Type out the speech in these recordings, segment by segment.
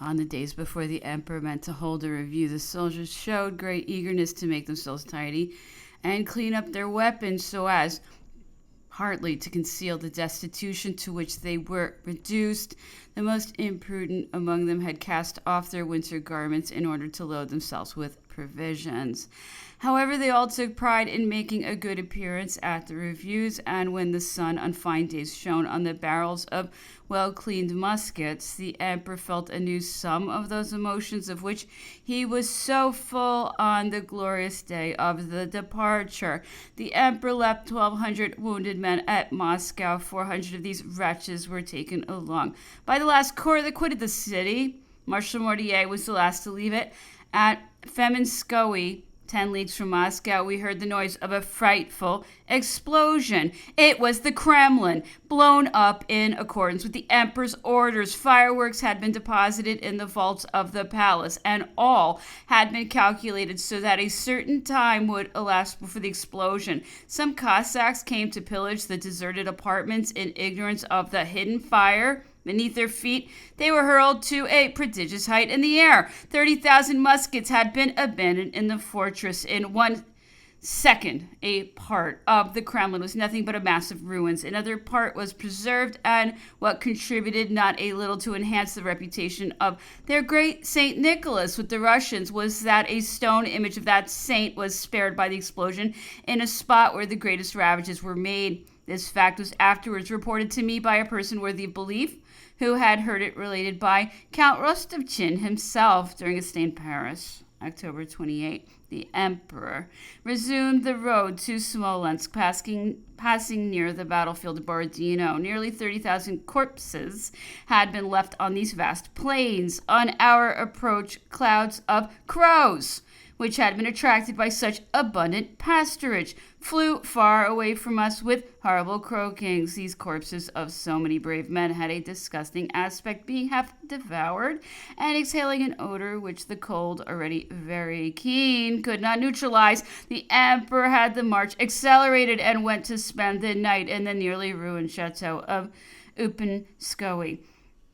On the days before the emperor meant to hold a review, the soldiers showed great eagerness to make themselves tidy and clean up their weapons so as partly to conceal the destitution to which they were reduced. The most imprudent among them had cast off their winter garments in order to load themselves with provisions. However, they all took pride in making a good appearance at the reviews, and when the sun on fine days shone on the barrels of well-cleaned muskets, the emperor felt anew some of those emotions of which he was so full on the glorious day of the departure. The emperor left 1,200 wounded men at Moscow. 400 of these wretches were taken along by the last corps that quitted the city. Marshal Mortier was the last to leave it. At Femenskoye, 10 leagues from Moscow, we heard the noise of a frightful explosion. It was the Kremlin, blown up in accordance with the emperor's orders. Fireworks had been deposited in the vaults of the palace, and all had been calculated so that a certain time would elapse before the explosion. Some Cossacks came to pillage the deserted apartments in ignorance of the hidden fire beneath their feet. They were hurled to a prodigious height in the air. 30,000 muskets had been abandoned in the fortress. In 1 second, a part of the Kremlin was nothing but a mass of ruins. Another part was preserved, and what contributed not a little to enhance the reputation of their great Saint Nicholas with the Russians was that a stone image of that saint was spared by the explosion in a spot where the greatest ravages were made. This fact was afterwards reported to me by a person worthy of belief, who had heard it related by Count Rostopchin himself during a stay in Paris. October 28, the emperor resumed the road to Smolensk, passing near the battlefield of Borodino. Nearly 30,000 corpses had been left on these vast plains. On our approach, clouds of crows, which had been attracted by such abundant pasturage, flew far away from us with horrible croakings. These corpses of so many brave men had a disgusting aspect, being half devoured and exhaling an odor which the cold, already very keen, could not neutralize. The emperor had the march accelerated and went to spend the night in the nearly ruined chateau of Upenskoye.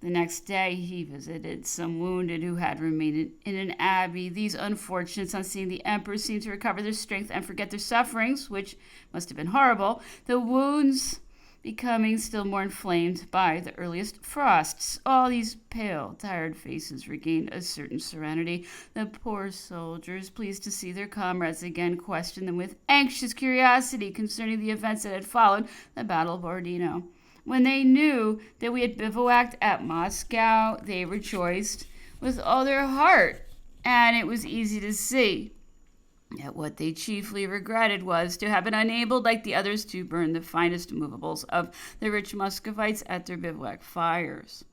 The next day, he visited some wounded who had remained in an abbey. These unfortunates, on seeing the emperor, seemed to recover their strength and forget their sufferings, which must have been horrible, the wounds becoming still more inflamed by the earliest frosts. All these pale, tired faces regained a certain serenity. The poor soldiers, pleased to see their comrades again, questioned them with anxious curiosity concerning the events that had followed the Battle of Borodino. When they knew that we had bivouacked at Moscow, they rejoiced with all their heart, and it was easy to see that what they chiefly regretted was to have been unable, like the others, to burn the finest movables of the rich Muscovites at their bivouac fires.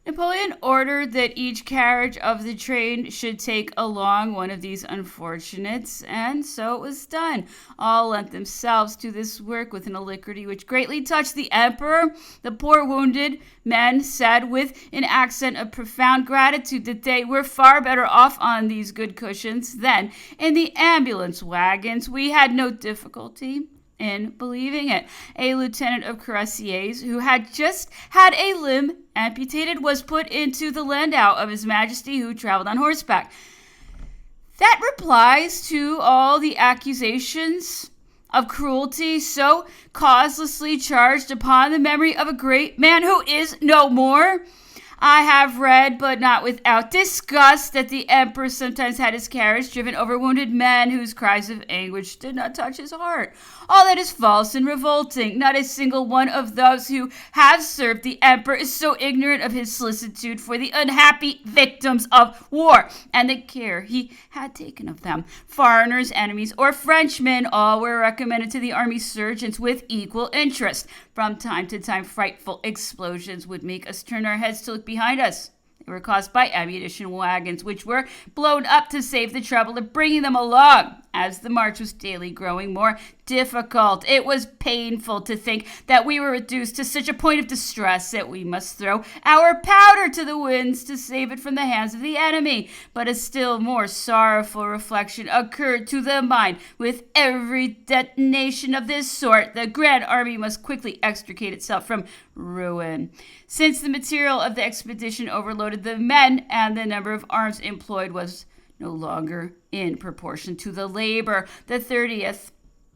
Napoleon ordered that each carriage of the train should take along one of these unfortunates, and so it was done. All lent themselves to this work with an alacrity which greatly touched the emperor. The poor wounded men said with an accent of profound gratitude that they were far better off on these good cushions than in the ambulance wagons. We had no difficulty in believing it. A lieutenant of cuirassiers who had just had a limb amputated was put into the landau of His Majesty, who traveled on horseback. That replies to all the accusations of cruelty so causelessly charged upon the memory of a great man who is no more. I have read, but not without disgust, that the emperor sometimes had his carriage driven over wounded men whose cries of anguish did not touch his heart. All that is false and revolting. Not a single one of those who have served the emperor is so ignorant of his solicitude for the unhappy victims of war and the care he had taken of them. Foreigners, enemies, or Frenchmen, all were recommended to the army surgeons with equal interest. From time to time, frightful explosions would make us turn our heads to look behind us. They were caused by ammunition wagons, which were blown up to save the trouble of bringing them along. as the march was daily growing more difficult. It was painful to think that we were reduced to such a point of distress that we must throw our powder to the winds to save it from the hands of the enemy. But a still more sorrowful reflection occurred to the mind. With every detonation of this sort, the Grand Army must quickly extricate itself from ruin. Since the material of the expedition overloaded the men, and the number of arms employed was no longer in proportion to the labor, the 30th,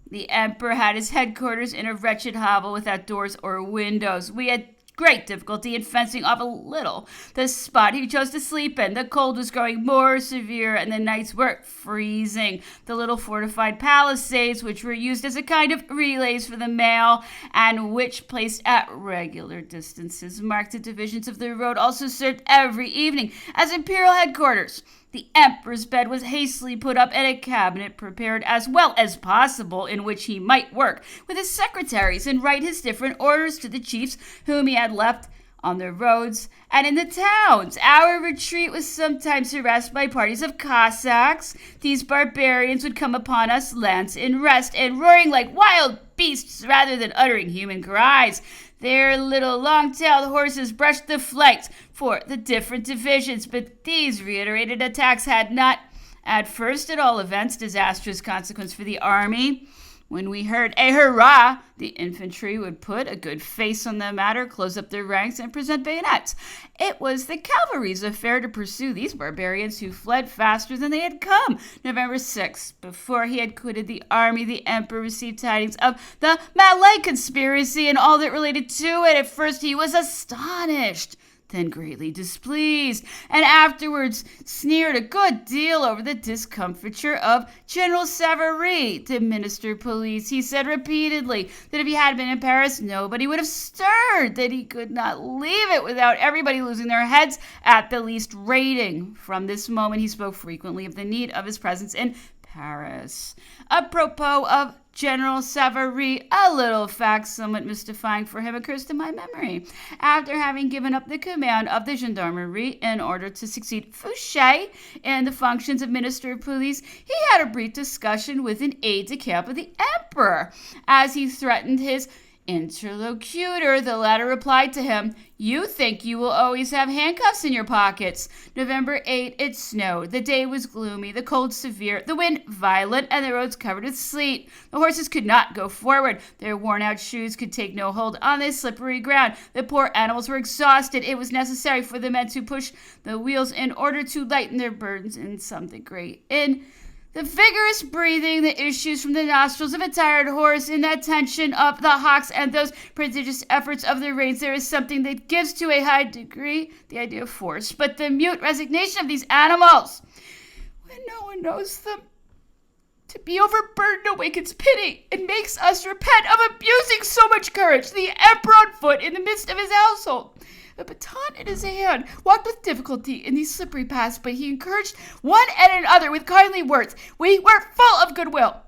the emperor had his headquarters in a wretched hovel without doors or windows. We had great difficulty in fencing off a little the spot he chose to sleep in. The cold was growing more severe, and the nights were freezing. The little fortified palisades, which were used as a kind of relays for the mail, and which, placed at regular distances, marked the divisions of the road, also served every evening as imperial headquarters. The emperor's bed was hastily put up, and a cabinet prepared as well as possible, in which he might work with his secretaries and write his different orders to the chiefs whom he had left on the roads and in the towns. Our retreat was sometimes harassed by parties of Cossacks. These barbarians would come upon us, lance in rest, and roaring like wild beasts rather than uttering human cries. Their little long-tailed horses brushed the flanks for the different divisions, but these reiterated attacks had not, at first at all events, disastrous consequence for the army. When we heard a hurrah, the infantry would put a good face on the matter, close up their ranks, and present bayonets. It was the cavalry's affair to pursue these barbarians, who fled faster than they had come. November 6th, before he had quitted the army, the emperor received tidings of the Malay conspiracy and all that related to it. At first he was astonished, then greatly displeased, and afterwards sneered a good deal over the discomfiture of General Savary, the minister of police. He said repeatedly that if he had been in Paris, nobody would have stirred, that he could not leave it without everybody losing their heads at the least rating. From this moment, he spoke frequently of the need of his presence in Paris. Apropos of General Savary, a little fact somewhat mystifying for him occurs to my memory. After having given up the command of the gendarmerie in order to succeed Fouché in the functions of Minister of Police, he had a brief discussion with an aide-de-camp of the emperor. As he threatened his interlocutor, the latter replied to him, "You think you will always have handcuffs in your pockets." November 8, it snowed. The day was gloomy, the cold severe, the wind violent, and the roads covered with sleet. The horses could not go forward. Their worn-out shoes could take no hold on this slippery ground. The poor animals were exhausted. It was necessary for the men to push the wheels in order to lighten their burdens in some degree. In the vigorous breathing that issues from the nostrils of a tired horse, in that tension of the hocks and those prodigious efforts of the reins, there is something that gives to a high degree the idea of force. But the mute resignation of these animals, when no one knows them, to be overburdened awakens pity and makes us repent of abusing so much courage. The emperor on foot in the midst of his household, a baton in his hand, walked with difficulty in these slippery paths, but he encouraged one and another with kindly words. We were full of goodwill.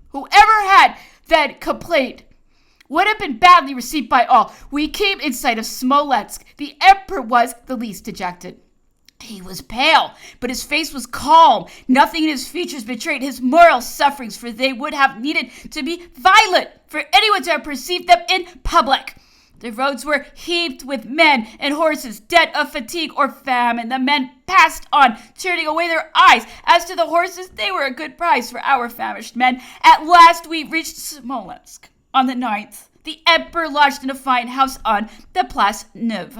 Whoever had then complained would have been badly received by all. We came in sight of Smolensk. The emperor was the least dejected. He was pale, but his face was calm. Nothing in his features betrayed his moral sufferings, for they would have needed to be violent for anyone to have perceived them in public. The roads were heaped with men and horses, dead of fatigue or famine. The men passed on, turning away their eyes. As to the horses, they were a good price for our famished men. At last we reached Smolensk. On the 9th, the emperor lodged in a fine house on the Place Neuve.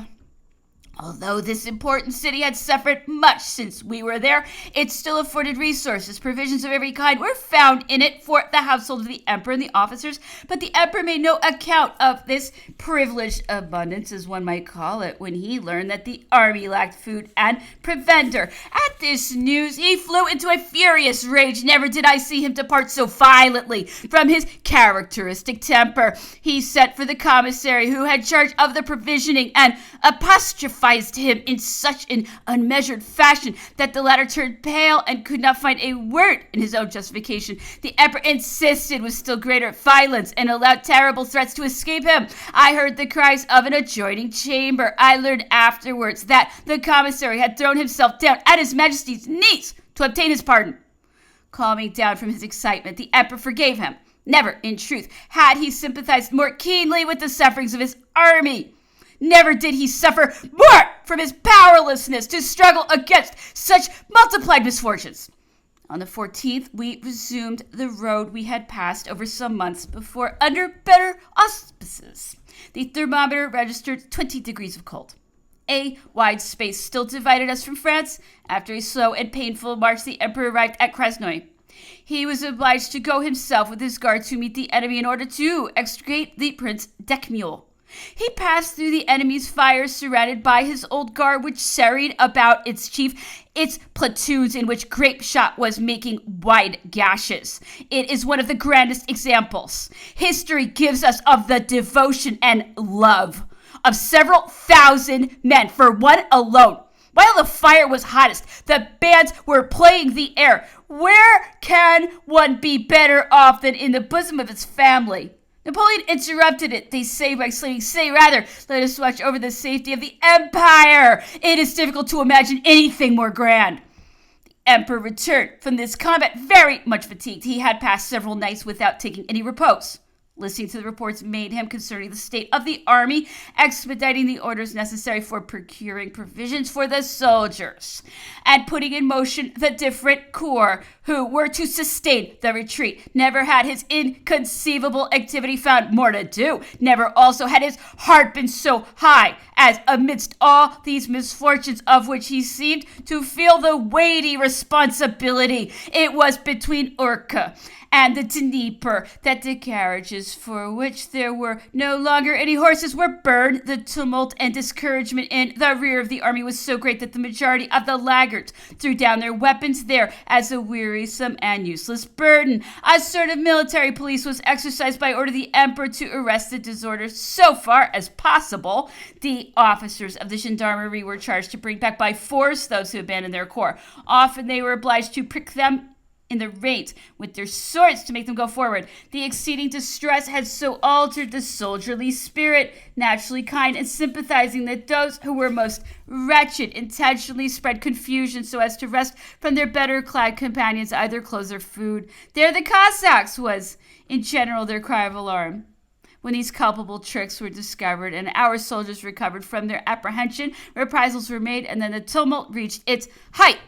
Although this important city had suffered much since we were there, it still afforded resources. Provisions of every kind were found in it for the household of the emperor and the officers, but the emperor made no account of this privileged abundance, as one might call it, when he learned that the army lacked food and provender. At this news, he flew into a furious rage. Never did I see him depart so violently from his characteristic temper. He sent for the commissary who had charge of the provisioning and apostrophized him in such an unmeasured fashion that the latter turned pale and could not find a word in his own justification. The emperor insisted with still greater violence and allowed terrible threats to escape him. I heard the cries of an adjoining chamber. I learned afterwards that the commissary had thrown himself down at his majesty's knees to obtain his pardon. Calming down from his excitement, the emperor forgave him. Never, in truth, had he sympathized more keenly with the sufferings of his army. Never did he suffer more from his powerlessness to struggle against such multiplied misfortunes. On the 14th, we resumed the road we had passed over some months before under better auspices. The thermometer registered 20 degrees of cold. A wide space still divided us from France. After a slow and painful march, the emperor arrived at Krasnoy. He was obliged to go himself with his guard to meet the enemy in order to extricate the Prince Decmule. He passed through the enemy's fire, surrounded by his old guard, which serried about its chief, its platoons in which grape shot was making wide gashes. It is one of the grandest examples history gives us of the devotion and love of several thousand men for one alone. While the fire was hottest, the bands were playing the air. Where can one be better off than in the bosom of his family? Napoleon interrupted it, they say, by saying, "Say rather, let us watch over the safety of the empire. It is difficult to imagine anything more grand." The emperor returned from this combat very much fatigued. He had passed several nights without taking any repose. Listening to the reports made him concerning the state of the army, expediting the orders necessary for procuring provisions for the soldiers, and putting in motion the different corps who were to sustain the retreat. Never had his inconceivable activity found more to do. Never also had his heart been so high as amidst all these misfortunes of which he seemed to feel the weighty responsibility. It was between Urka and the Dnieper that the carriages, for which there were no longer any horses, were burned. The tumult and discouragement in the rear of the army was so great that the majority of the laggards threw down their weapons there as a wearisome and useless burden. A sort of military police was exercised by order of the emperor to arrest the disorders so far as possible. The officers of the gendarmerie were charged to bring back by force those who abandoned their corps. Often they were obliged to prick them in the reins with their swords to make them go forward. The exceeding distress had so altered the soldierly spirit, naturally kind and sympathizing, that those who were most wretched intentionally spread confusion so as to wrest from their better clad companions either clothes or food. "There the Cossacks!" was, in general, their cry of alarm. When these culpable tricks were discovered and our soldiers recovered from their apprehension, reprisals were made, and then the tumult reached its height.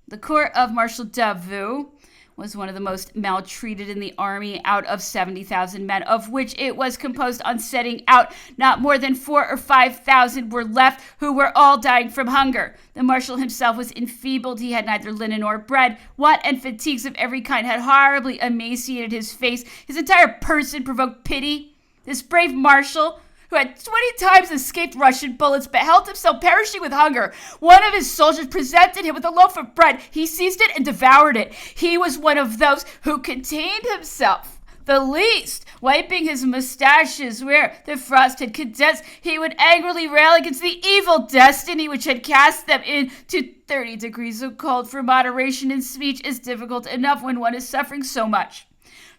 The corps of Marshal Davout was one of the most maltreated in the army out of 70,000 men, of which it was composed on setting out. Not more than 4,000 or 5,000 were left, who were all dying from hunger. The marshal himself was enfeebled. He had neither linen nor bread. Want and fatigues of every kind had horribly emaciated his face. His entire person provoked pity. This brave marshal, who had 20 times escaped Russian bullets, beheld himself perishing with hunger. One of his soldiers presented him with a loaf of bread. He seized it and devoured it. He was one of those who contained himself the least. Wiping his mustaches where the frost had condensed, he would angrily rail against the evil destiny which had cast them into 30 degrees of cold. For moderation in speech is difficult enough when one is suffering so much.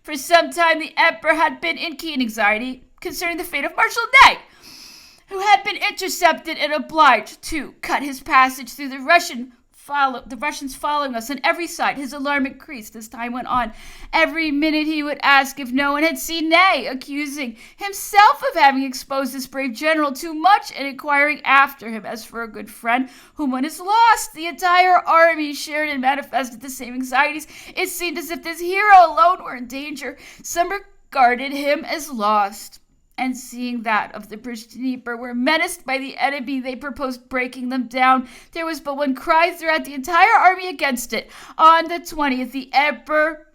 For some time the emperor had been in keen anxiety concerning the fate of Marshal Ney, who had been intercepted and obliged to cut his passage through the Russians following us on every side. His alarm increased as time went on. Every minute he would ask if no one had seen Ney, accusing himself of having exposed this brave general too much and inquiring after him as for a good friend whom one is lost. The entire army shared and manifested the same anxieties. It seemed as if this hero alone were in danger. Some regarded him as lost, and seeing that of the bridge Dnieper were menaced by the enemy, they proposed breaking them down. There was but one cry throughout the entire army against it. On the 20th, the emperor,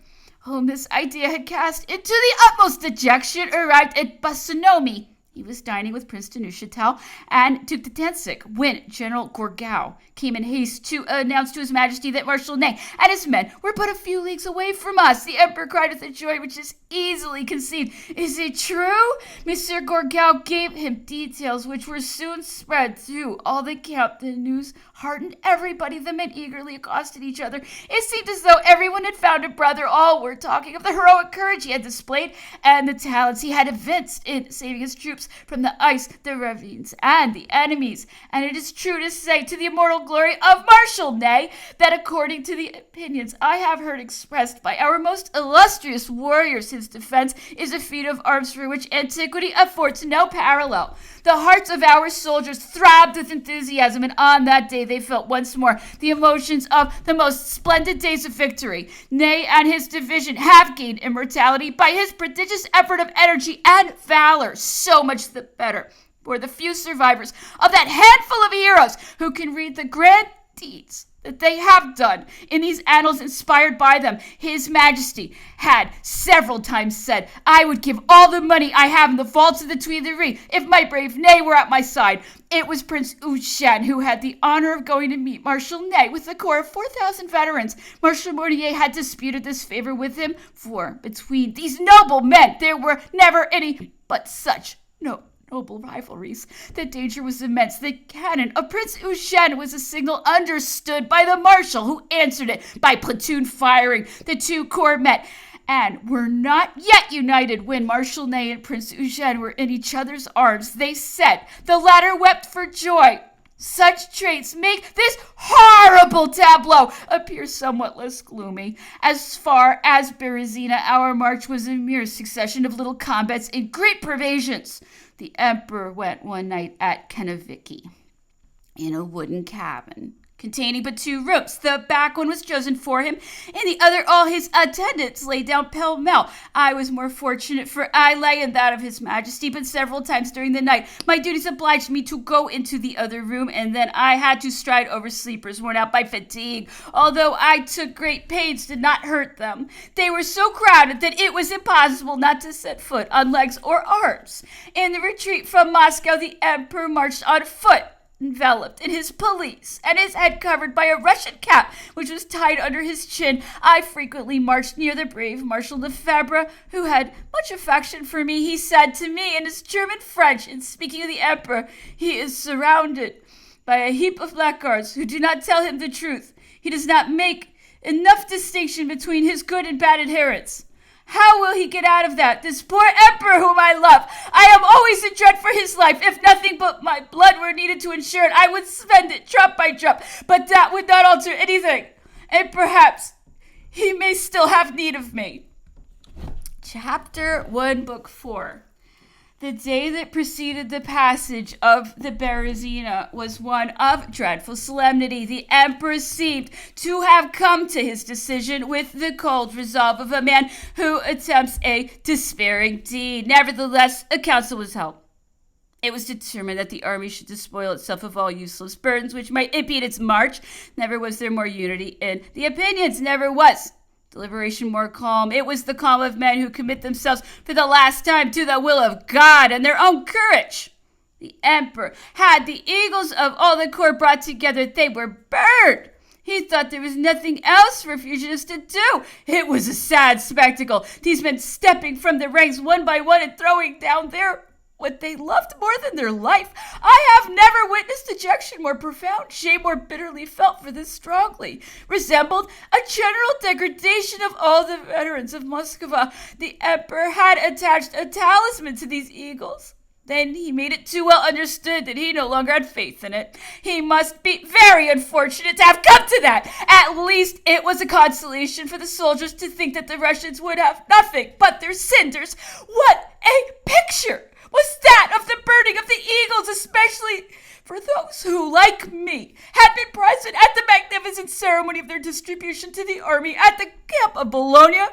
whom this idea had cast into the utmost dejection, arrived at Basanomi. He was dining with Prince de Neuchâtel and Duc de Danzig when General Gourgaud came in haste to announce to His Majesty that Marshal Ney and his men were but a few leagues away from us. The emperor cried with a joy which is easily conceived. "Is it true?" Monsieur Gourgaud gave him details which were soon spread through all the camp. The news heartened everybody. The men eagerly accosted each other. It seemed as though everyone had found a brother. All were talking of the heroic courage he had displayed and the talents he had evinced in saving his troops. from the ice, the ravines, and the enemies. And it is true to say, to the immortal glory of Marshal Ney, that according to the opinions I have heard expressed by our most illustrious warriors, his defense is a feat of arms for which antiquity affords no parallel. The hearts of our soldiers throbbed with enthusiasm, and on that day they felt once more the emotions of the most splendid days of victory. Ney and his division have gained immortality by his prodigious effort of energy and valor. So much the better for the few survivors of that handful of heroes who can read the grand deeds that they have done in these annals inspired by them. His Majesty had several times said, I would give all the money I have in the vaults of the Tuileries if my brave Ney were at my side. It was Prince Eugène who had the honor of going to meet Marshal Ney with a corps of 4,000 veterans. Marshal Mortier had disputed this favor with him, for between these noble men there were never any but such noble rivalries. The danger was immense. The cannon of Prince Eugène was a signal understood by the marshal, who answered it by platoon firing. The two corps met and were not yet united when Marshal Ney and Prince Eugène were in each other's arms. They said, the latter wept for joy. Such traits make this horrible tableau appear somewhat less gloomy. As far as Berezina, our march was a mere succession of little combats and great privations. The emperor went one night at Kenaviki in a wooden cabin containing but 2 rooms. The back one was chosen for him, and the other all his attendants lay down pell-mell. I was more fortunate, for I lay in that of his Majesty, but several times during the night my duties obliged me to go into the other room, and then I had to stride over sleepers worn out by fatigue. Although I took great pains to not hurt them, they were so crowded that it was impossible not to set foot on legs or arms. In the retreat from Moscow, the emperor marched on foot, enveloped in his pelisse, and his head covered by a Russian cap, which was tied under his chin. I frequently marched near the brave Marshal Lefebvre, who had much affection for me. He said to me in his German French, in speaking of the emperor, he is surrounded by a heap of blackguards who do not tell him the truth. He does not make enough distinction between his good and bad adherents. How will he get out of that, this poor emperor whom I love? I am always in dread for his life. If nothing but my blood were needed to ensure it, I would spend it drop by drop. But that would not alter anything. And perhaps he may still have need of me. Chapter 1, Book 4. The day that preceded the passage of the Berezina was one of dreadful solemnity. The emperor seemed to have come to his decision with the cold resolve of a man who attempts a despairing deed. Nevertheless, a council was held. It was determined that the army should despoil itself of all useless burdens which might impede its march. Never was there more unity in the opinions. Never was deliberation more calm. It was the calm of men who commit themselves for the last time to the will of God and their own courage. The emperor had the eagles of all the court brought together. They were burned. He thought there was nothing else for fugitives to do. It was a sad spectacle. These men stepping from the ranks one by one and throwing down what they loved more than their life. I have never witnessed dejection more profound, shame more bitterly felt, for this strongly resembled a general degradation of all the veterans of Moscow. The emperor had attached a talisman to these eagles. Then he made it too well understood that he no longer had faith in it. He must be very unfortunate to have come to that. At least it was a consolation for the soldiers to think that the Russians would have nothing but their cinders. What a picture was that of the burning of the eagles, especially for those who, like me, had been present at the magnificent ceremony of their distribution to the army at the camp of Bologna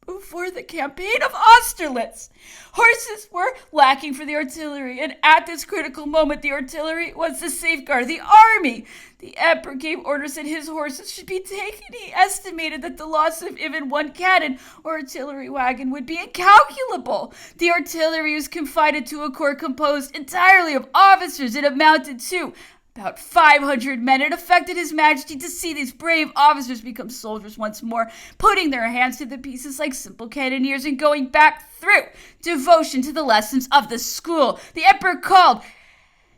before the campaign of Austerlitz. Horses were lacking for the artillery, and at this critical moment the artillery was the safeguard of the army. The emperor gave orders that his horses should be taken. He estimated that the loss of even one cannon or artillery wagon would be incalculable. The artillery was confided to a corps composed entirely of officers. It amounted to about 500 men. It affected His Majesty to see these brave officers become soldiers once more, putting their hands to the pieces like simple cannoneers and going back through devotion to the lessons of the school. The emperor called,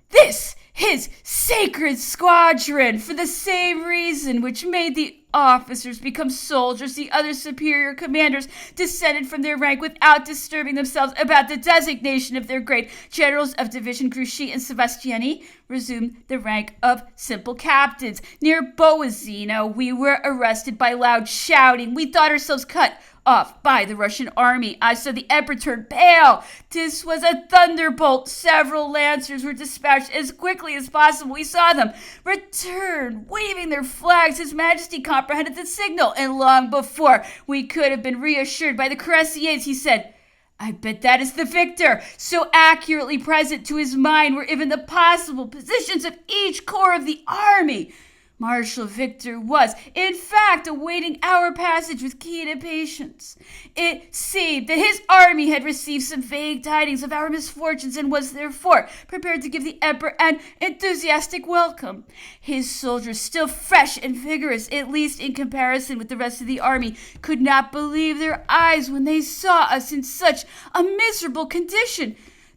"This his sacred squadron, for the same reason which made the officers become soldiers. The other superior commanders descended from their rank without disturbing themselves about the designation of their grade. Generals of division Grouchy and Sebastiani resumed the rank of simple captains. Near Boazino, we were arrested by loud shouting. We thought ourselves cut off by the Russian army. I saw the emperor turn pale. This was a thunderbolt. Several lancers were dispatched as quickly as possible. We saw them return, waving their flags. His Majesty comprehended the signal, and long before we could have been reassured by the cuirassiers, he said, "I bet that is the victor." So accurately present to his mind were even the possible positions of each corps of the army. Marshal Victor was, in fact, awaiting our passage with keen impatience. It seemed that his army had received some vague tidings of our misfortunes and was therefore prepared to give the emperor an enthusiastic welcome. His soldiers, still fresh and vigorous, at least in comparison with the rest of the army, could not believe their eyes when they saw us in such a miserable condition.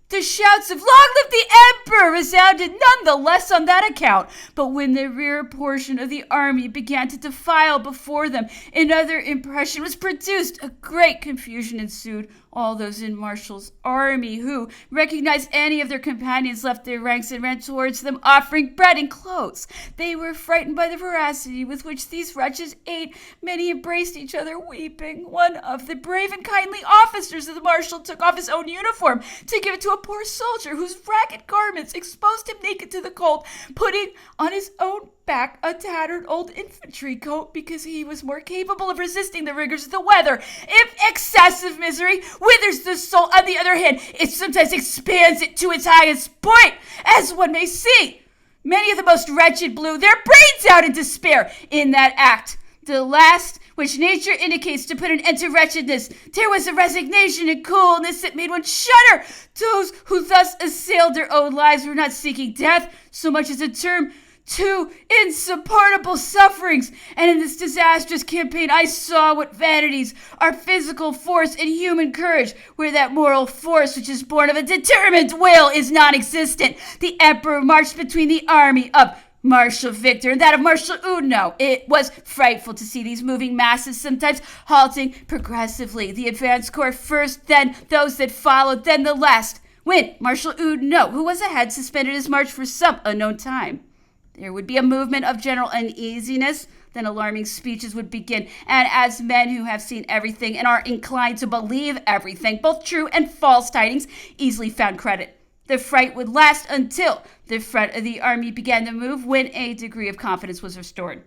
The shouts of "Long live the Emperor!" resounded none the less on that account. But when the rear portion of the army began to defile before them, another impression was produced. A great confusion ensued. All those in Marshal's army who recognized any of their companions left their ranks and ran towards them, offering bread and clothes. They were frightened by the voracity with which these wretches ate. Many embraced each other, weeping. One of the brave and kindly officers of the Marshal took off his own uniform to give it to a poor soldier whose ragged garments exposed him naked to the cold, putting on his own back a tattered old infantry coat because he was more capable of resisting the rigors of the weather. If excessive misery withers the soul, on the other hand, it sometimes expands it to its highest point, as one may see. Many of the most wretched blew their brains out in despair in that act, the last which nature indicates to put an end to wretchedness. There was a resignation and coolness that made one shudder. Those who thus assailed their own lives were not seeking death so much as a term to insupportable sufferings. And in this disastrous campaign, I saw what vanities are physical force and human courage, where that moral force which is born of a determined will is non-existent. The emperor marched between the army of Marshal Victor and that of Marshal Oudinot. It was frightful to see these moving masses, sometimes halting progressively. The advance corps first, then those that followed, then the last. When Marshal Oudinot, who was ahead, suspended his march for some unknown time, there would be a movement of general uneasiness. Then alarming speeches would begin. And as men who have seen everything and are inclined to believe everything, both true and false tidings, easily found credit, the fright would last until the front of the army began to move, when a degree of confidence was restored.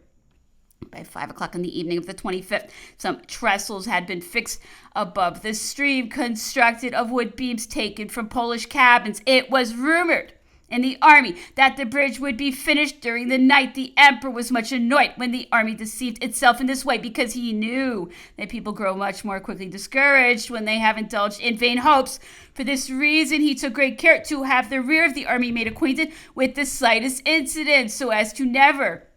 By 5 o'clock in the evening of the 25th, some trestles had been fixed above the stream, constructed of wood beams taken from Polish cabins. It was rumored in the army that the bridge would be finished during the night. The emperor was much annoyed when the army deceived itself in this way, because he knew that people grow much more quickly discouraged when they have indulged in vain hopes. For this reason, he took great care to have the rear of the army made acquainted with the slightest incident, so as to never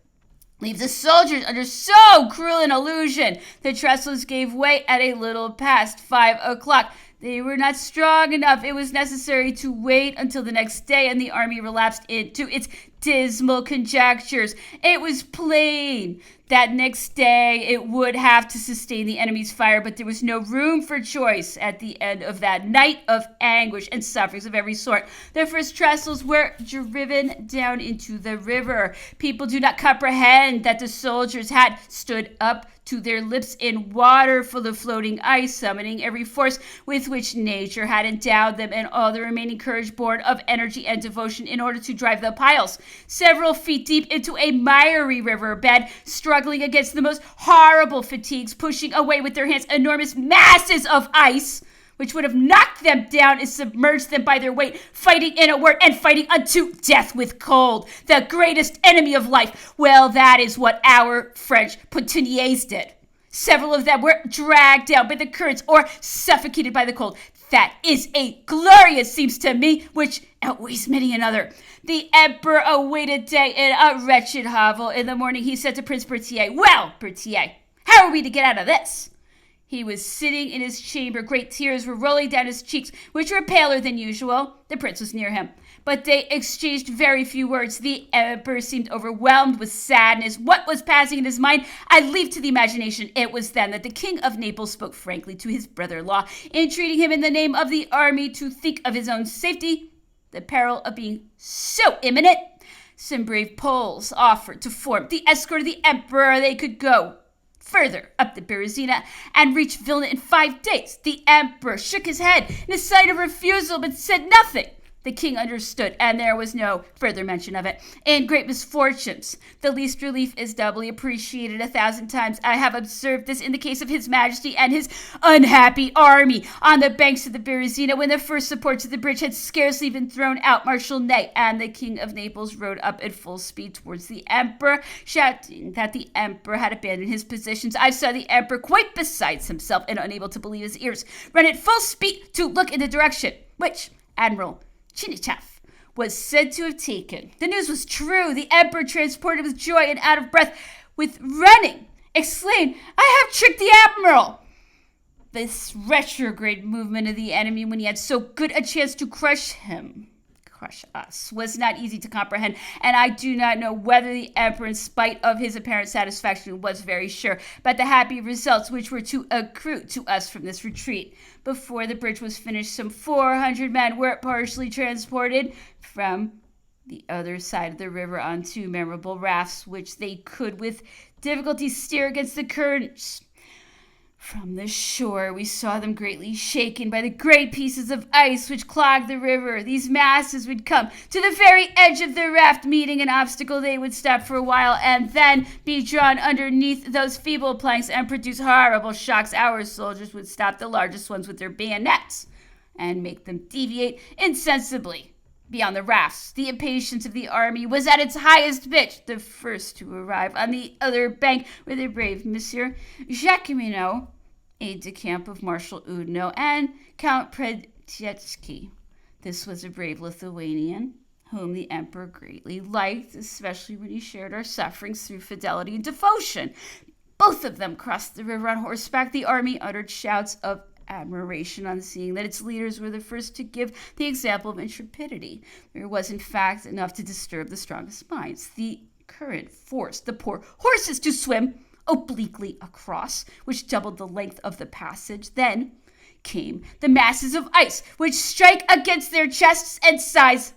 leave the soldiers under so cruel an illusion. The trestles gave way at a little past 5 o'clock. They were not strong enough. It was necessary to wait until the next day, and the army relapsed into its dismal conjectures. It was plain that next day it would have to sustain the enemy's fire, but there was no room for choice at the end of that night of anguish and sufferings of every sort. The first trestles were driven down into the river. People do not comprehend that the soldiers had stood up to their lips in water full of floating ice, summoning every force with which nature had endowed them, and all the remaining courage born of energy and devotion, in order to drive the piles several feet deep into a miry river bed, struggling against the most horrible fatigues, pushing away with their hands enormous masses of ice, which would have knocked them down and submerged them by their weight, fighting in a word, and fighting unto death with cold, the greatest enemy of life. Well, that is what our French poteniers did. Several of them were dragged down by the currents or suffocated by the cold. That is a glorious, seems to me, which outweighs many another. The emperor awaited day in a wretched hovel. In the morning he said to Prince Berthier, "Well, Berthier, how are we to get out of this?" He was sitting in his chamber. Great tears were rolling down his cheeks, which were paler than usual. The prince was near him. but they exchanged very few words. The emperor seemed overwhelmed with sadness. What was passing in his mind? I leave to the imagination. It was then that the king of Naples spoke frankly to his brother-in-law, entreating him in the name of the army to think of his own safety, the peril of being so imminent. Some brave Poles offered to form the escort of the emperor. They could go further up the Berezina and reach Vilna in 5 days. The emperor shook his head in a sign of refusal, but said nothing. The king understood, and there was no further mention of it. In great misfortunes, the least relief is doubly appreciated 1,000 times. I have observed this in the case of His Majesty and his unhappy army. On the banks of the Berezina, when the first supports of the bridge had scarcely been thrown out, Marshal Ney and the King of Naples rode up at full speed towards the emperor, shouting that the emperor had abandoned his positions. I saw the emperor, quite beside himself and unable to believe his ears, run at full speed to look in the direction which Admiral Chinichef was said to have taken. The news was true. The emperor, transported with joy and out of breath with running, exclaimed, I have tricked the admiral. This retrograde movement of the enemy, when he had so good a chance to crush us, was not easy to comprehend, and I do not know whether the emperor, in spite of his apparent satisfaction, was very sure about the happy results which were to accrue to us from this retreat. Before the bridge was finished, some 400 men were partially transported from the other side of the river on 2 memorable rafts, which they could with difficulty steer against the currents. From the shore, we saw them greatly shaken by the great pieces of ice which clogged the river. These masses would come to the very edge of the raft. Meeting an obstacle, they would stop for a while and then be drawn underneath those feeble planks and produce horrible shocks. Our soldiers would stop the largest ones with their bayonets and make them deviate insensibly beyond the rafts. The impatience of the army was at its highest pitch. The first to arrive on the other bank were the brave Monsieur Jacqueminot, aide-de-camp of Marshal Oudinot, and Count Predietsky. This was a brave Lithuanian whom the emperor greatly liked, especially when he shared our sufferings through fidelity and devotion. Both of them crossed the river on horseback. The army uttered shouts of admiration on seeing that its leaders were the first to give the example of intrepidity. There was, in fact, enough to disturb the strongest minds. The current forced the poor horses to swim obliquely across, which doubled the length of the passage. Then came the masses of ice, which strike against their chests and sides,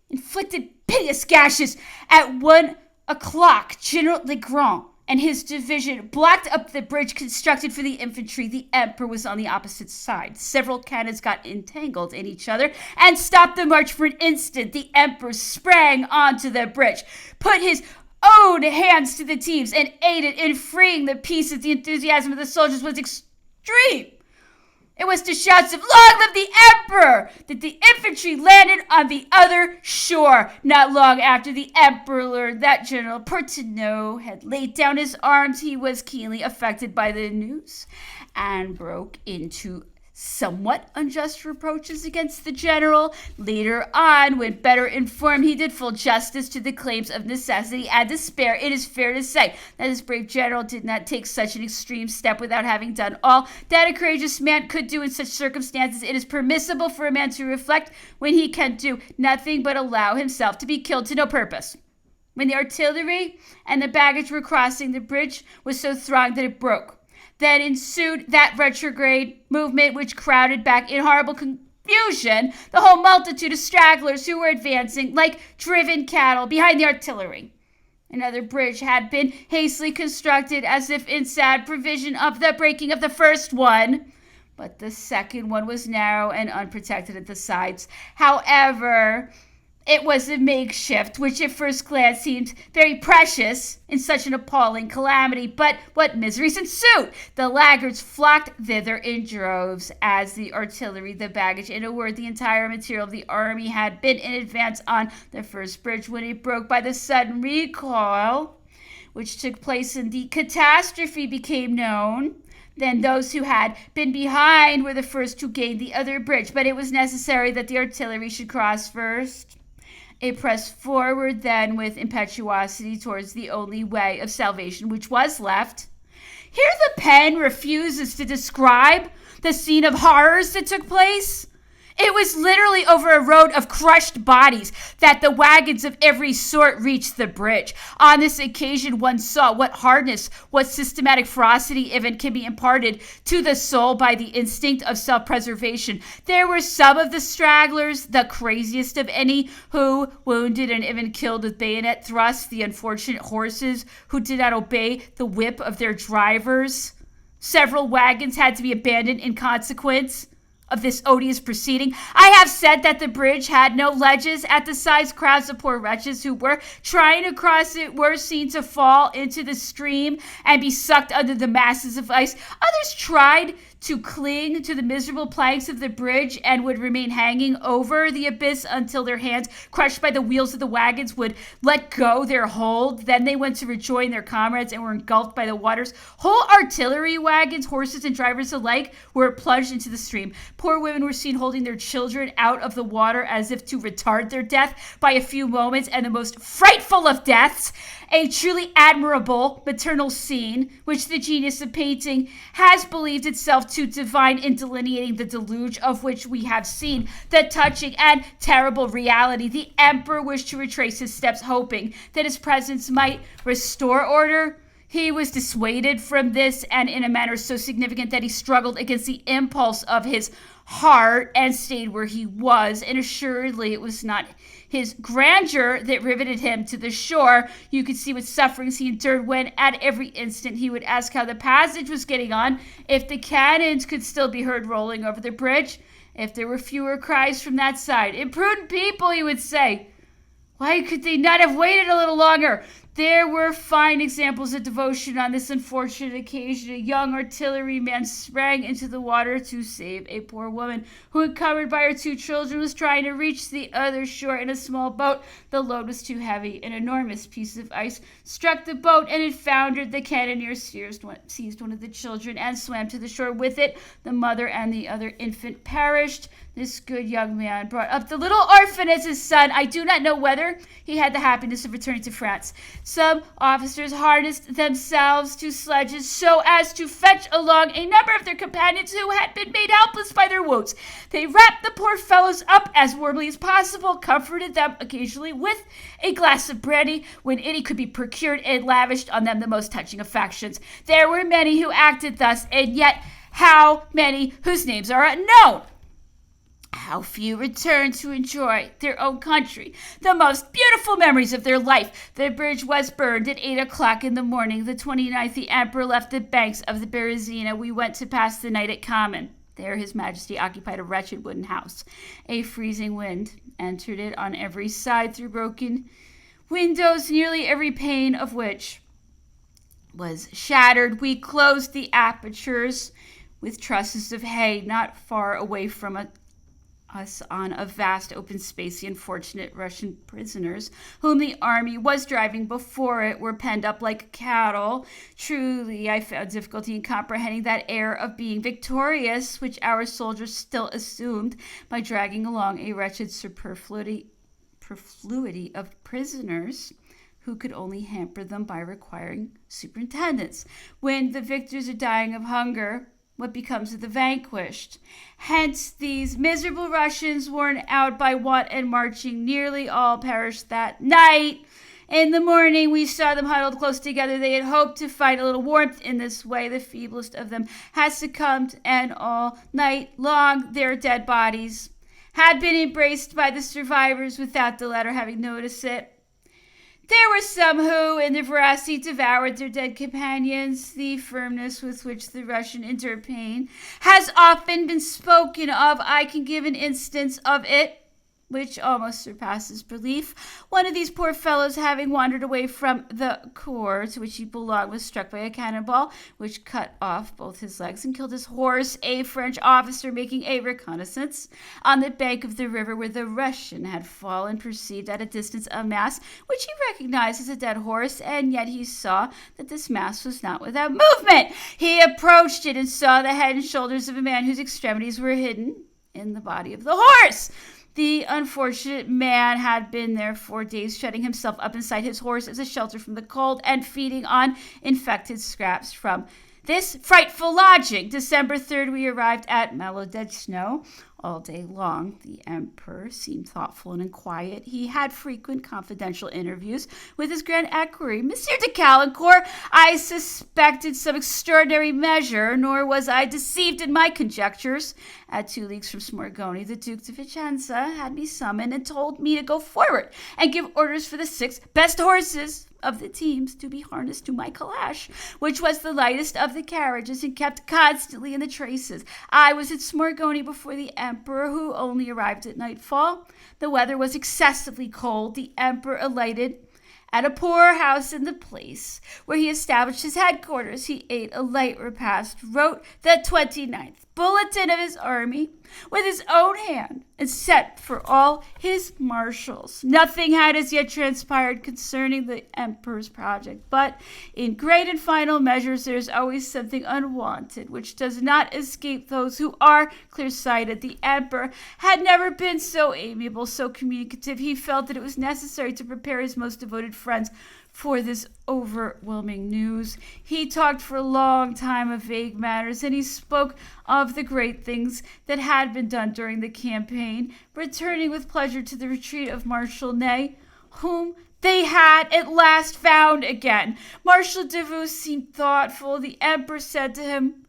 inflicted piteous gashes. At 1 o'clock, General Legrand and his division blocked up the bridge constructed for the infantry. The emperor was on the opposite side. Several cannons got entangled in each other and stopped the march for an instant. The emperor sprang onto the bridge, put his own hands to the teams, and aided in freeing the pieces. The enthusiasm of the soldiers was extreme. It was to shouts of "Long live the emperor!" that the infantry landed on the other shore. Not long after the emperor learned that General Portneau had laid down his arms, he was keenly affected by the news and broke into somewhat unjust reproaches against the general. Later on, when better informed, he did full justice to the claims of necessity and despair. It is fair to say that this brave general did not take such an extreme step without having done all that a courageous man could do in such circumstances. It is permissible for a man to reflect when he can do nothing but allow himself to be killed to no purpose. When the artillery and the baggage were crossing, the bridge was so thronged that it broke. Then ensued that retrograde movement which crowded back in horrible confusion the whole multitude of stragglers who were advancing like driven cattle behind the artillery. Another bridge had been hastily constructed as if in sad prevision of the breaking of the first one, but the second one was narrow and unprotected at the sides. However, it was a makeshift, which at first glance seemed very precious in such an appalling calamity. But what miseries ensued! The laggards flocked thither in droves as the artillery, the baggage, in a word, the entire material of the army had been in advance on the first bridge. When it broke by the sudden recoil which took place and the catastrophe became known, then those who had been behind were the first to gain the other bridge. But it was necessary that the artillery should cross first. It pressed forward then with impetuosity towards the only way of salvation which was left. Here the pen refuses to describe the scene of horrors that took place. It was literally over a road of crushed bodies that the wagons of every sort reached the bridge. On this occasion, one saw what hardness, what systematic ferocity even can be imparted to the soul by the instinct of self-preservation. There were some of the stragglers, the craziest of any, who, wounded and even killed with bayonet thrusts, the unfortunate horses who did not obey the whip of their drivers. Several wagons had to be abandoned in consequence of this odious proceeding. I have said that the bridge had no ledges. At the sides, crowds of poor wretches who were trying to cross it were seen to fall into the stream and be sucked under the masses of ice. Others tried to cling to the miserable planks of the bridge and would remain hanging over the abyss until their hands, crushed by the wheels of the wagons, would let go their hold. Then they went to rejoin their comrades and were engulfed by the waters. Whole artillery wagons, horses and drivers alike, were plunged into the stream. Poor women were seen holding their children out of the water as if to retard their death by a few moments, and the most frightful of deaths, a truly admirable maternal scene, which the genius of painting has believed itself to divine in delineating the deluge of which we have seen the touching and terrible reality. The emperor wished to retrace his steps, hoping that his presence might restore order. He was dissuaded from this, and in a manner so significant that he struggled against the impulse of his heart and stayed where he was. And assuredly it was not his grandeur that riveted him to the shore. You could see what sufferings he endured when at every instant he would ask how the passage was getting on, if the cannons could still be heard rolling over the bridge, if there were fewer cries from that side. Imprudent people, he would say. Why could they not have waited a little longer? There were fine examples of devotion on this unfortunate occasion. A young artilleryman sprang into the water to save a poor woman who, encumbered by her 2 children, was trying to reach the other shore in a small boat. The load was too heavy. An enormous piece of ice struck the boat and it foundered. The cannoneer seized one of the children and swam to the shore with it. The mother and the other infant perished. This good young man brought up the little orphan as his son. I do not know whether he had the happiness of returning to France. Some officers harnessed themselves to sledges so as to fetch along a number of their companions who had been made helpless by their wounds. They wrapped the poor fellows up as warmly as possible, comforted them occasionally with a glass of brandy when any could be procured, and lavished on them the most touching affections. There were many who acted thus, and yet how many whose names are unknown! How few returned to enjoy their own country, the most beautiful memories of their life. The bridge was burned at 8 o'clock in the morning. The 29th, the emperor left the banks of the Berezina. We went to pass the night at Kamenn. There his majesty occupied a wretched wooden house. A freezing wind entered it on every side through broken windows, nearly every pane of which was shattered. We closed the apertures with trusses of hay. Not far away from us on a vast open space, the unfortunate Russian prisoners, whom the army was driving before it, were penned up like cattle. Truly, I found difficulty in comprehending that air of being victorious which our soldiers still assumed by dragging along a wretched superfluity of prisoners who could only hamper them by requiring superintendence. When the victors are dying of hunger, what becomes of the vanquished? Hence, these miserable Russians, worn out by want and marching, nearly all perished that night. In the morning, we saw them huddled close together. They had hoped to find a little warmth in this way. The feeblest of them had succumbed, and all night long their dead bodies had been embraced by the survivors without the latter having noticed it. There were some who, in their voracity, devoured their dead companions. The firmness with which the Russian endured pain has often been spoken of. I can give an instance of it which almost surpasses belief. One of these poor fellows, having wandered away from the corps to which he belonged, was struck by a cannonball, which cut off both his legs and killed his horse. A French officer, making a reconnaissance on the bank of the river where the Russian had fallen, perceived at a distance a mass which he recognized as a dead horse, and yet he saw that this mass was not without movement. He approached it and saw the head and shoulders of a man whose extremities were hidden in the body of the horse. The unfortunate man had been there 4 days, shutting himself up inside his horse as a shelter from the cold and feeding on infected scraps from this frightful lodging. December 3rd, we arrived at Malodechno. All day long, the emperor seemed thoughtful and quiet. He had frequent confidential interviews with his grand equerry, Monsieur de Caulaincourt. I suspected some extraordinary measure, nor was I deceived in my conjectures. At 2 leagues from Smorgoni, the Duke de Vicenza had me summoned and told me to go forward and give orders for the 6 best horses of the teams to be harnessed to my calash, which was the lightest of the carriages and kept constantly in the traces. I was at Smorgoni before the emperor, who only arrived at nightfall. The weather was excessively cold. The emperor alighted at a poor house in the place where he established his headquarters. He ate a light repast, wrote the 29th bulletin of his army with his own hand, and sent for all his marshals. Nothing had as yet transpired concerning the emperor's project, but in great and final measures there is always something unwanted which does not escape those who are clear-sighted. The emperor had never been so amiable, so communicative. He felt that it was necessary to prepare his most devoted friends for this overwhelming news. He talked for a long time of vague matters, and he spoke of the great things that had been done during the campaign, returning with pleasure to the retreat of Marshal Ney, whom they had at last found again. Marshal Davoust seemed thoughtful. The emperor said to him,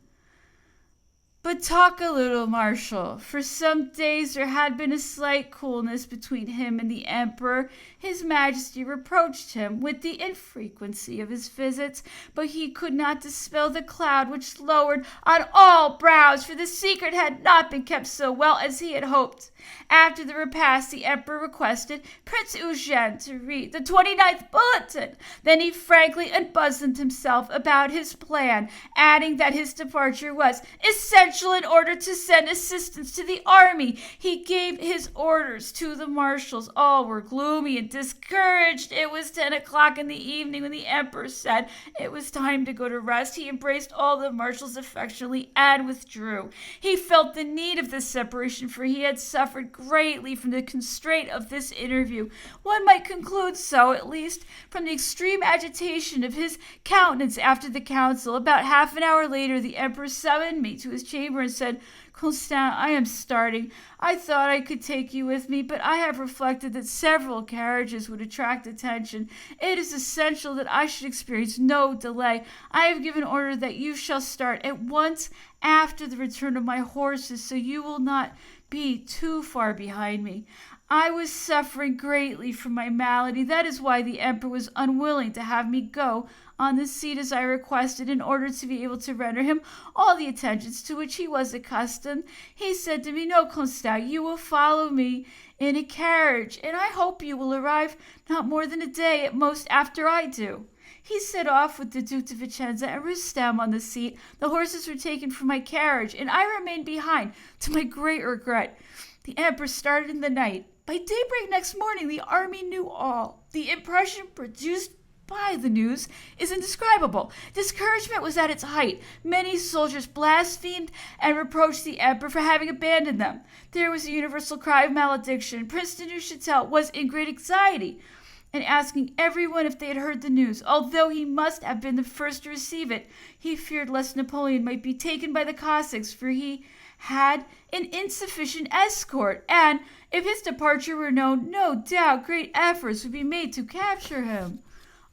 "But talk a little, Marshal." For some days there had been a slight coolness between him and the emperor. His Majesty reproached him with the infrequency of his visits, but he could not dispel the cloud which lowered on all brows, for the secret had not been kept so well as he had hoped. After the repast, the emperor requested Prince Eugène to read the 29th bulletin. Then he frankly unbosomed himself about his plan, adding that his departure was essential in order to send assistance to the army. He gave his orders to the marshals. All were gloomy and discouraged. It was 10 o'clock in the evening when the emperor said it was time to go to rest. He embraced all the marshals affectionately and withdrew. He felt the need of this separation, for he had suffered greatly from the constraint of this interview. One might conclude so, at least, from the extreme agitation of his countenance after the council. About half an hour later, the emperor summoned me to his chamber and said, "Constant, I am starting. I thought I could take you with me, but I have reflected that several carriages would attract attention. It is essential that I should experience no delay. I have given order that you shall start at once after the return of my horses, so you will not be too far behind me. I was suffering greatly from my malady. That is why the emperor was unwilling to have me go on the seat as I requested, in order to be able to render him all the attentions to which he was accustomed. He said to me, 'No, Constant, you will follow me in a carriage, and I hope you will arrive not more than a day at most after I do.' He set off with the Duke de Vicenza and Rustem on the seat. The horses were taken from my carriage, and I remained behind, to my great regret. The emperor started in the night. By daybreak next morning, the army knew all. The impression produced by the news is indescribable. Discouragement was at its height. Many soldiers blasphemed and reproached the emperor for having abandoned them. There was a universal cry of malediction. Prince de Neuchâtel was in great anxiety, and asking everyone if they had heard the news. Although he must have been the first to receive it, he feared lest Napoleon might be taken by the Cossacks, for he had an insufficient escort, and if his departure were known, no doubt great efforts would be made to capture him.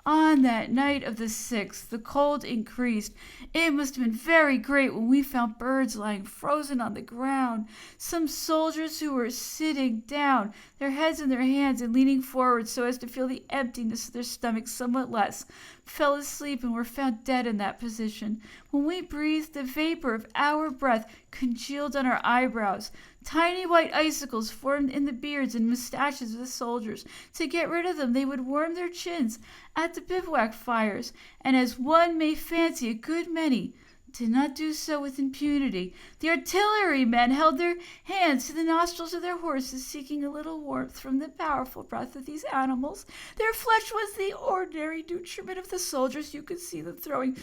On that night of the 6th, the cold increased. It must have been very great when we found birds lying frozen on the ground. Some soldiers who were sitting down, their heads in their hands and leaning forward so as to feel the emptiness of their stomachs somewhat less, fell asleep and were found dead in that position. When we breathed, the vapor of our breath congealed on our eyebrows. Tiny white icicles formed in the beards and mustaches of the soldiers. To get rid of them, they would warm their chins at the bivouac fires, and as one may fancy, a good many did not do so with impunity. The artillerymen held their hands to the nostrils of their horses, seeking a little warmth from the powerful breath of these animals. Their flesh was the ordinary nutriment of the soldiers. You could see them throwing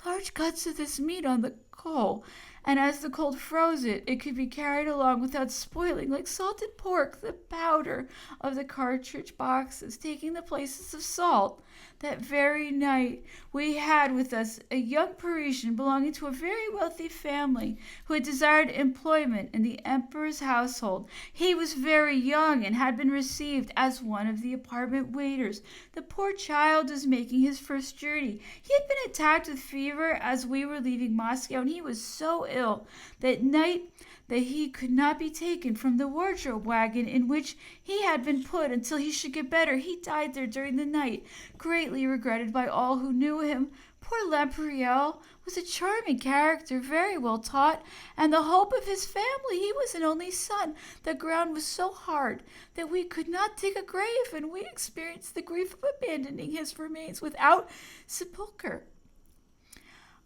large cuts of this meat on the coal, and as the cold froze it, it could be carried along without spoiling, like salted pork, the powder of the cartridge boxes, taking the places of salt. That very night we had with us a young Parisian belonging to a very wealthy family who had desired employment in the emperor's household. He was very young and had been received as one of the apartment waiters. The poor child was making his first journey. He had been attacked with fever as we were leaving Moscow, and he was so ill that night that he could not be taken from the wardrobe wagon in which he had been put until he should get better. He died there during the night, greatly regretted by all who knew him. Poor Lempriel was a charming character, very well taught, and the hope of his family. He was an only son. The ground was so hard that we could not dig a grave, and we experienced the grief of abandoning his remains without sepulchre.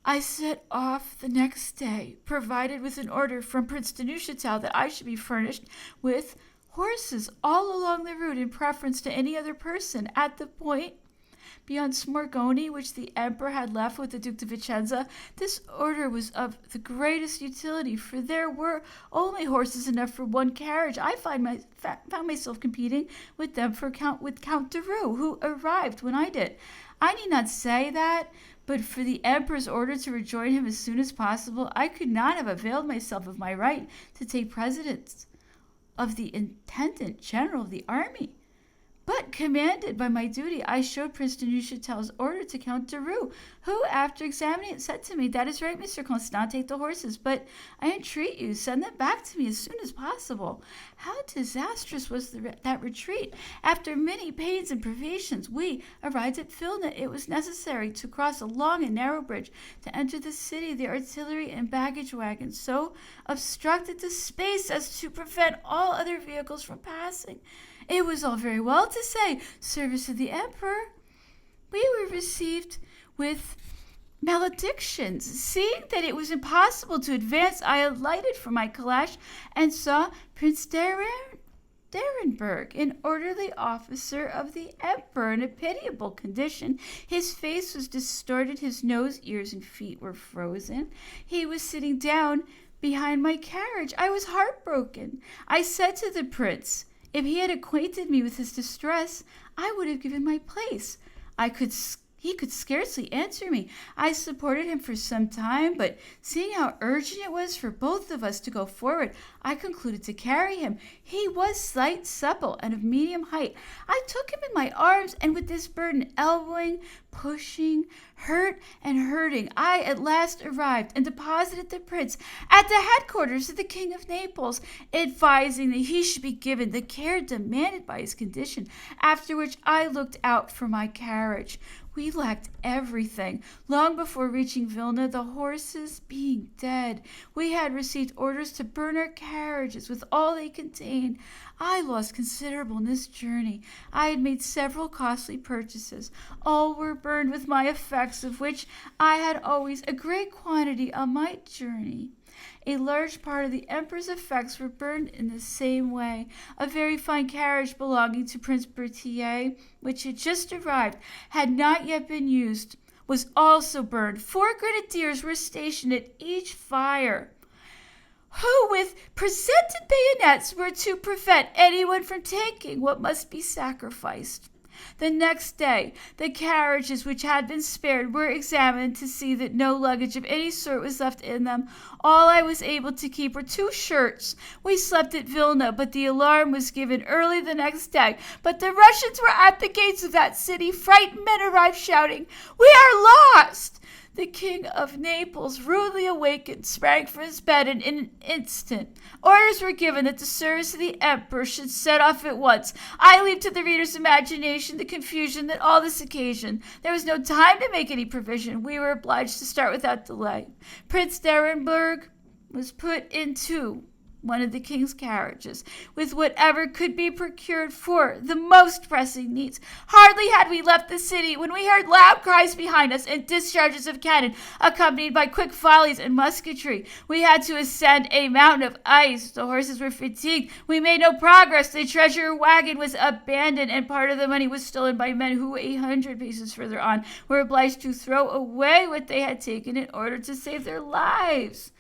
I set off the next day, provided with an order from Prince de Neuchâtel that I should be furnished with horses all along the route in preference to any other person. At the point beyond Smorgoni, which the emperor had left with the Duke de Vicenza, this order was of the greatest utility, for there were only horses enough for one carriage. I found myself competing with them with Count de Roux, who arrived when I did. I need not say that, but for the emperor's order to rejoin him as soon as possible, I could not have availed myself of my right to take precedence of the intendant general of the army. But, commanded by my duty, I showed Prince de Neuchâtel's order to Count de Roux, who, after examining it, said to me, "That is right, Mr. Constant, take the horses, but I entreat you, send them back to me as soon as possible." How disastrous was that retreat! After many pains and privations, we arrived at Vilna. It was necessary to cross a long and narrow bridge to enter the city. The artillery and baggage wagons so obstructed the space as to prevent all other vehicles from passing. It was all very well to say, "Service of the emperor." We were received with maledictions. Seeing that it was impossible to advance, I alighted from my calash and saw Prince D'Arenberg, an orderly officer of the emperor, in a pitiable condition. His face was distorted, his nose, ears, and feet were frozen. He was sitting down behind my carriage. I was heartbroken. I said to the prince, if he had acquainted me with his distress, I would have given my place. He could scarcely answer me. I supported him for some time, but seeing how urgent it was for both of us to go forward, I concluded to carry him. He was slight, supple, and of medium height. I took him in my arms, and with this burden, elbowing, pushing, hurt, and hurting, I at last arrived and deposited the prince at the headquarters of the King of Naples, advising that he should be given the care demanded by his condition, after which I looked out for my carriage. We lacked everything. Long before reaching Vilna, the horses being dead, we had received orders to burn our carriages with all they contained. I lost considerable in this journey. I had made several costly purchases. All were burned with my effects, of which I had always a great quantity on my journey. A large part of the emperor's effects were burned in the same way. A very fine carriage belonging to Prince Berthier, which had just arrived, had not yet been used, was also burned. 4 grenadiers were stationed at each fire, who with presented bayonets were to prevent anyone from taking what must be sacrificed. The next day, the carriages which had been spared were examined to see that no luggage of any sort was left in them. All I was able to keep were 2 shirts. We slept at Vilna, but the alarm was given early the next day. But the Russians were at the gates of that city. Frightened men arrived shouting, "We are lost!" The King of Naples, rudely awakened, sprang from his bed, and in an instant orders were given that the service of the emperor should set off at once. I leave to the reader's imagination the confusion that all this occasioned. There was no time to make any provision. We were obliged to start without delay. Prince D'Arenberg was put into one of the king's carriages, with whatever could be procured for the most pressing needs. Hardly had we left the city when we heard loud cries behind us and discharges of cannon, accompanied by quick volleys and musketry. We had to ascend a mountain of ice. The horses were fatigued. We made no progress. The treasure wagon was abandoned, and part of the money was stolen by men who, 100 paces further on, were obliged to throw away what they had taken in order to save their lives.